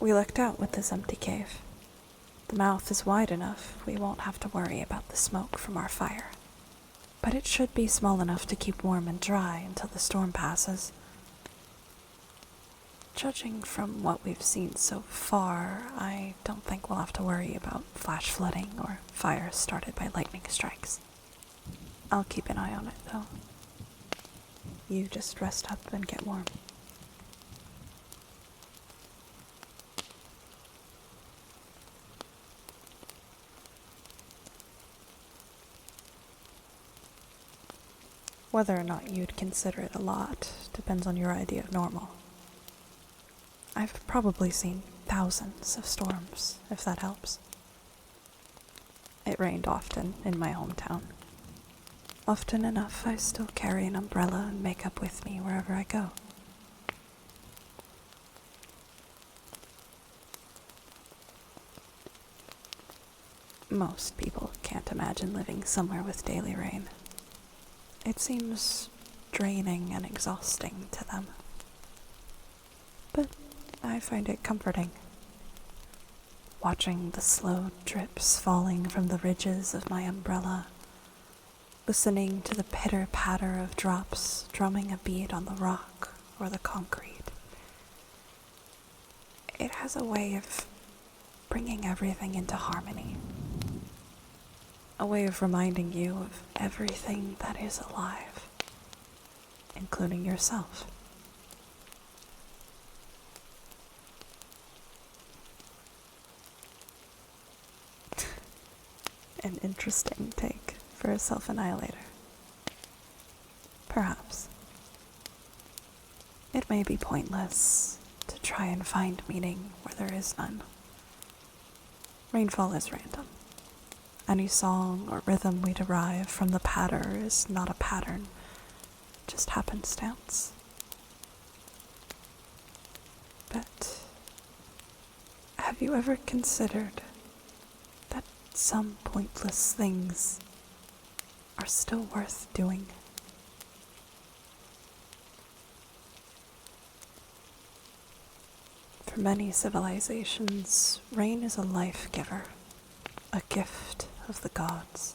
We looked out with this empty cave. The mouth is wide enough, we won't have to worry about the smoke from our fire. But it should be small enough to keep warm and dry until the storm passes. Judging from what we've seen so far, I don't think we'll have to worry about flash flooding or fires started by lightning strikes. I'll keep an eye on it, though. You just rest up and get warm. Whether or not you'd consider it a lot depends on your idea of normal. I've probably seen thousands of storms, if that helps. It rained often in my hometown. Often enough, I still carry an umbrella and makeup with me wherever I go. Most people can't imagine living somewhere with daily rain. It seems draining and exhausting to them. But I find it comforting. Watching the slow drips falling from the ridges of my umbrella, listening to the pitter-patter of drops drumming a beat on the rock or the concrete. It has a way of bringing everything into harmony. A way of reminding you of everything that is alive, including yourself. An interesting take for a self-annihilator. Perhaps. It may be pointless to try and find meaning where there is none. Rainfall is random. Any song or rhythm we derive from the patter is not a pattern, just happenstance. But have you ever considered that some pointless things are still worth doing? For many civilizations, rain is a life-giver, a gift of the gods.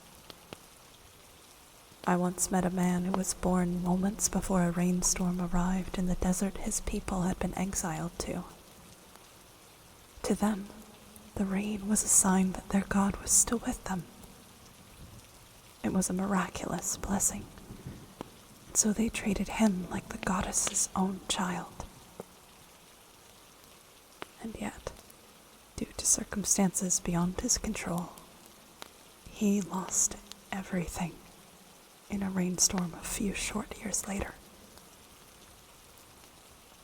I once met a man who was born moments before a rainstorm arrived in the desert his people had been exiled to. To them, the rain was a sign that their god was still with them. It was a miraculous blessing, and so they treated him like the goddess's own child. And yet, due to circumstances beyond his control, he lost everything in a rainstorm a few short years later.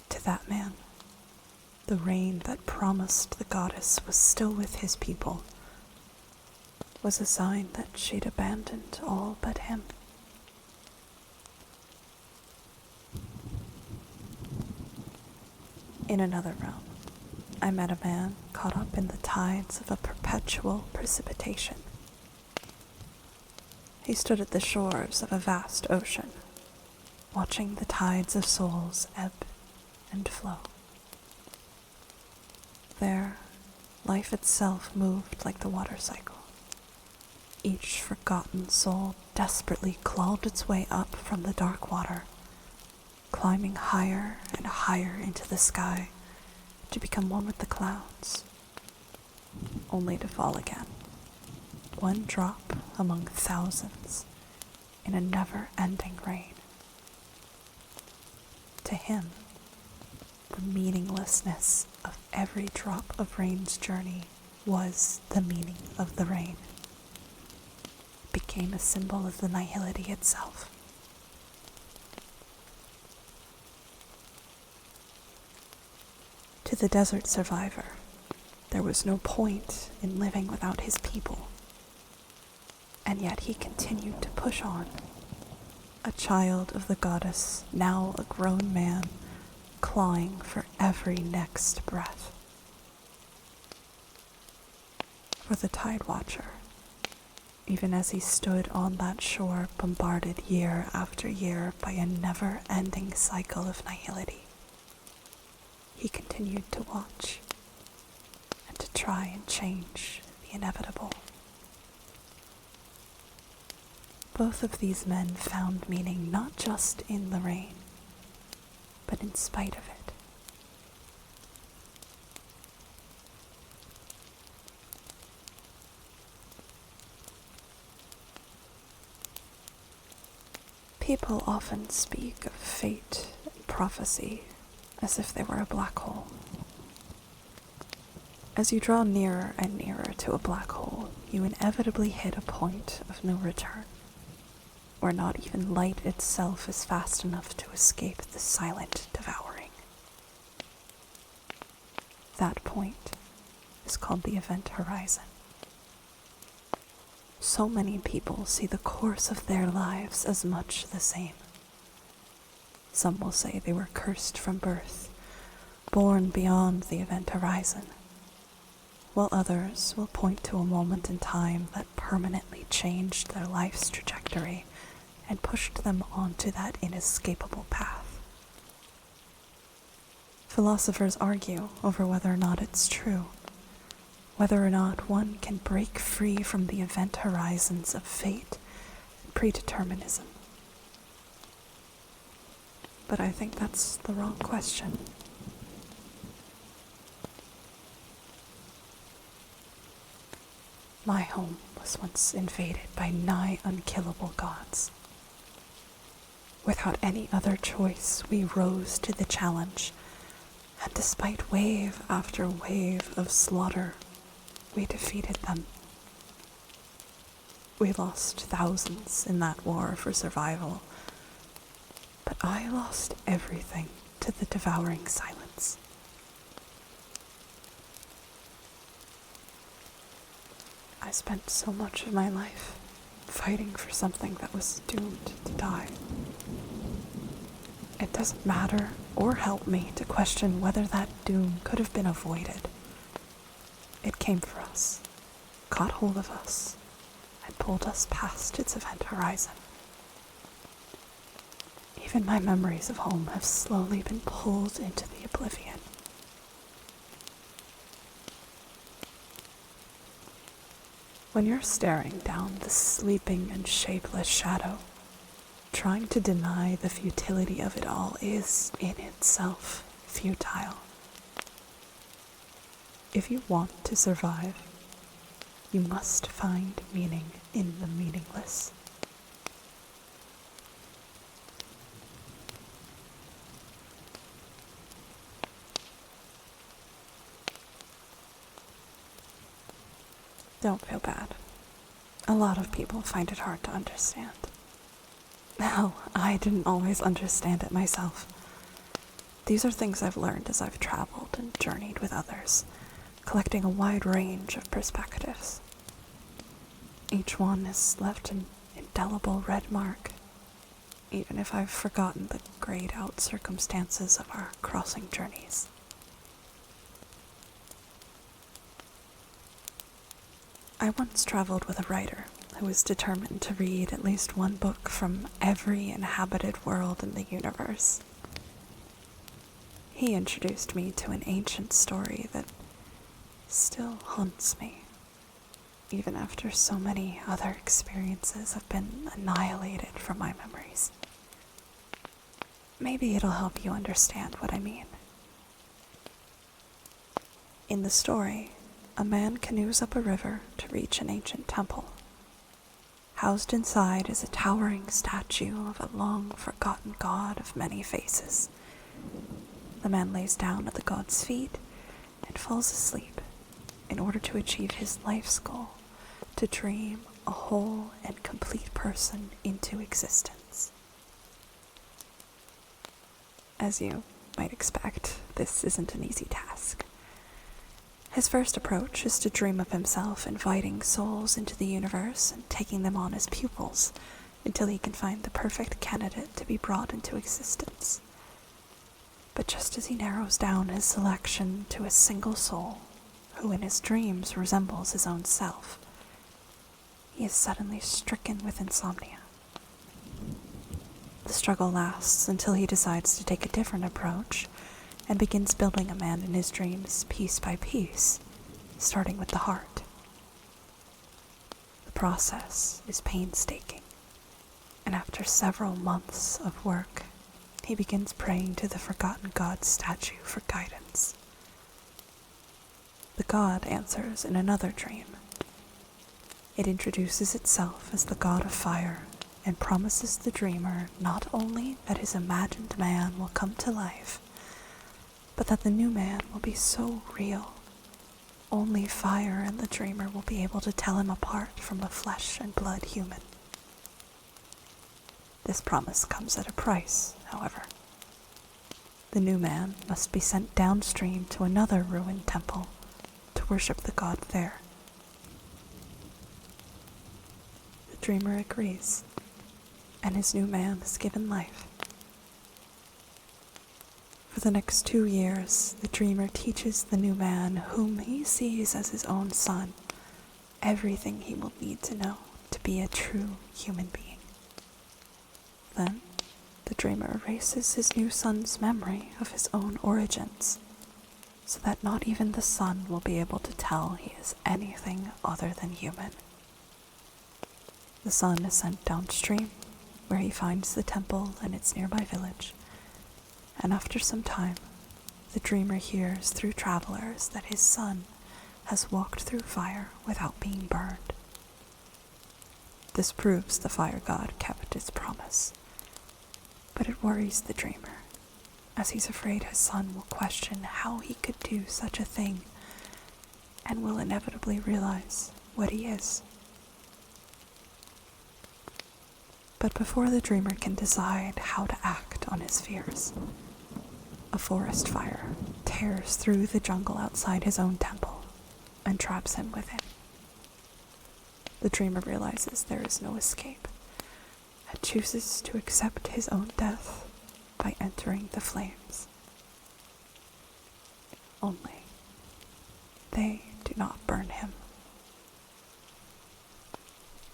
To that man, the rain that promised the goddess was still with his people was a sign that she'd abandoned all but him. In another realm, I met a man caught up in the tides of a perpetual precipitation. He stood at the shores of a vast ocean, watching the tides of souls ebb and flow. There, life itself moved like the water cycle. Each forgotten soul desperately clawed its way up from the dark water, climbing higher and higher into the sky to become one with the clouds, only to fall again. One drop among thousands in a never-ending rain. To him, the meaninglessness of every drop of rain's journey was the meaning of the rain. It became a symbol of the nihility itself. To the desert survivor, there was no point in living without his people. And yet he continued to push on, a child of the goddess, now a grown man, clawing for every next breath. For the Tide Watcher, even as he stood on that shore bombarded year after year by a never-ending cycle of nihility, he continued to watch, try and change the inevitable. Both of these men found meaning not just in the rain, but in spite of it. People often speak of fate and prophecy as if they were a black hole. As you draw nearer and nearer to a black hole, you inevitably hit a point of no return, where not even light itself is fast enough to escape the silent devouring. That point is called the event horizon. So many people see the course of their lives as much the same. Some will say they were cursed from birth, born beyond the event horizon, while others will point to a moment in time that permanently changed their life's trajectory and pushed them onto that inescapable path. Philosophers argue over whether or not it's true, whether or not one can break free from the event horizons of fate and predeterminism. But I think that's the wrong question. My home was once invaded by nigh unkillable gods. Without any other choice, we rose to the challenge, and despite wave after wave of slaughter, we defeated them. We lost thousands in that war for survival, but I lost everything to the devouring silence. I spent so much of my life fighting for something that was doomed to die. It doesn't matter or help me to question whether that doom could have been avoided. It came for us, caught hold of us, and pulled us past its event horizon. Even my memories of home have slowly been pulled into the oblivion. When you're staring down the sleeping and shapeless shadow, trying to deny the futility of it all is, in itself, futile. If you want to survive, you must find meaning in the meaningless. Don't feel bad. A lot of people find it hard to understand. Hell, I didn't always understand it myself. These are things I've learned as I've traveled and journeyed with others, collecting a wide range of perspectives. Each one has left an indelible red mark, even if I've forgotten the grayed out circumstances of our crossing journeys. I once traveled with a writer who was determined to read at least one book from every inhabited world in the universe. He introduced me to an ancient story that still haunts me, even after so many other experiences have been annihilated from my memories. Maybe it'll help you understand what I mean. In the story, a man canoes up a river to reach an ancient temple. Housed inside is a towering statue of a long-forgotten god of many faces. The man lays down at the god's feet and falls asleep in order to achieve his life's goal, to dream a whole and complete person into existence. As you might expect, this isn't an easy task. His first approach is to dream of himself inviting souls into the universe and taking them on as pupils until he can find the perfect candidate to be brought into existence. But just as he narrows down his selection to a single soul, who in his dreams resembles his own self, he is suddenly stricken with insomnia. The struggle lasts until he decides to take a different approach and begins building a man in his dreams piece by piece, starting with the heart. The process is painstaking, and after several months of work, he begins praying to the forgotten god statue for guidance. The god answers in another dream. It introduces itself as the god of fire and promises the dreamer not only that his imagined man will come to life, but that the new man will be so real, only fire and the dreamer will be able to tell him apart from a flesh and blood human. This promise comes at a price, however. The new man must be sent downstream to another ruined temple to worship the god there. The dreamer agrees, and his new man is given life. For the next 2 years, the dreamer teaches the new man, whom he sees as his own son, everything he will need to know to be a true human being. Then, the dreamer erases his new son's memory of his own origins, so that not even the son will be able to tell he is anything other than human. The son is sent downstream, where he finds the temple and its nearby village, and after some time, the dreamer hears through travelers that his son has walked through fire without being burned. This proves the fire god kept his promise. But it worries the dreamer, as he's afraid his son will question how he could do such a thing, and will inevitably realize what he is. But before the dreamer can decide how to act on his fears, a forest fire tears through the jungle outside his own temple and traps him within. The dreamer realizes there is no escape, and chooses to accept his own death by entering the flames. Only, they do not burn him.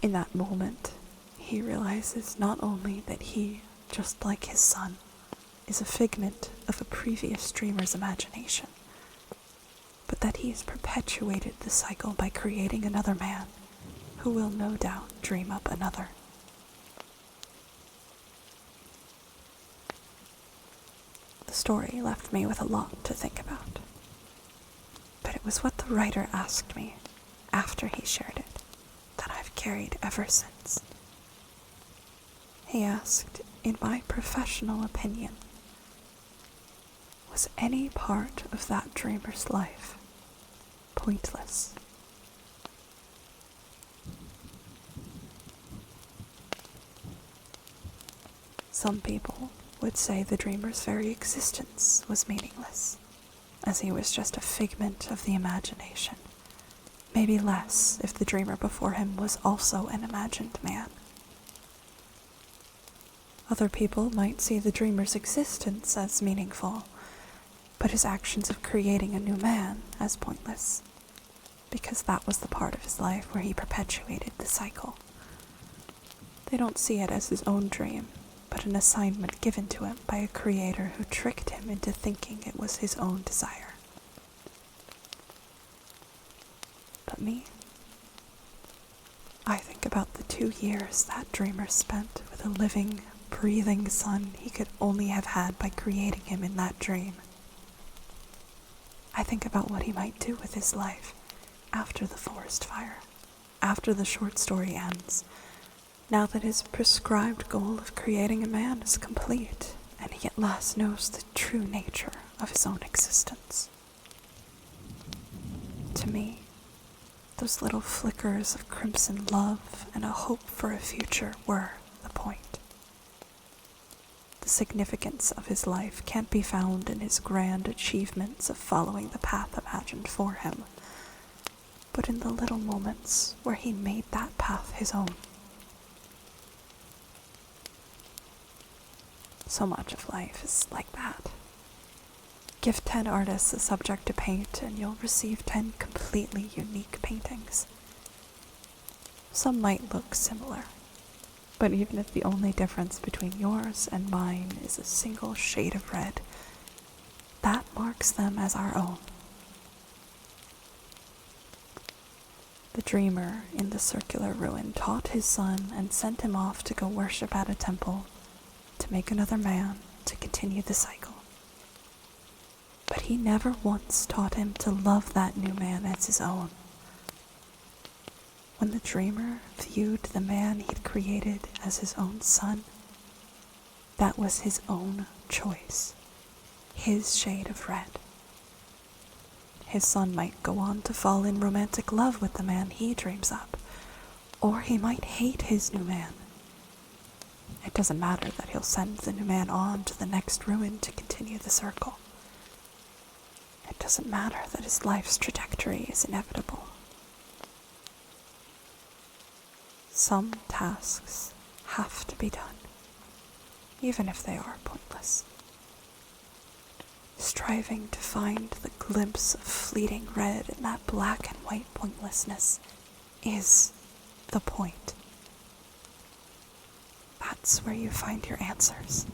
In that moment, he realizes not only that he, just like his son, is a figment of a previous dreamer's imagination, but that he has perpetuated the cycle by creating another man who will no doubt dream up another. The story left me with a lot to think about, but it was what the writer asked me after he shared it that I've carried ever since. He asked, in my professional opinion, was any part of that dreamer's life pointless? Some people would say the dreamer's very existence was meaningless, as he was just a figment of the imagination, maybe less if the dreamer before him was also an imagined man. Other people might see the dreamer's existence as meaningful, but his actions of creating a new man as pointless, because that was the part of his life where he perpetuated the cycle. They don't see it as his own dream, but an assignment given to him by a creator who tricked him into thinking it was his own desire. But me, I think about the 2 years that dreamer spent with a living, breathing son he could only have had by creating him in that dream. I think about what he might do with his life after the forest fire, after the short story ends, now that his prescribed goal of creating a man is complete, and he at last knows the true nature of his own existence. To me, those little flickers of crimson love and a hope for a future were the point. The significance of his life can't be found in his grand achievements of following the path imagined for him, but in the little moments where he made that path his own. So much of life is like that. Give 10 artists a subject to paint and you'll receive 10 completely unique paintings. Some might look similar, but even if the only difference between yours and mine is a single shade of red, that marks them as our own. The dreamer in the circular ruin taught his son and sent him off to go worship at a temple, to make another man, to continue the cycle. But he never once taught him to love that new man as his own. When the dreamer viewed the man he'd created as his own son, that was his own choice, his shade of red. His son might go on to fall in romantic love with the man he dreams up, or he might hate his new man. It doesn't matter that he'll send the new man on to the next ruin to continue the circle. It doesn't matter that his life's trajectory is inevitable. Some tasks have to be done, even if they are pointless. Striving to find the glimpse of fleeting red in that black and white pointlessness is the point. That's where you find your answers.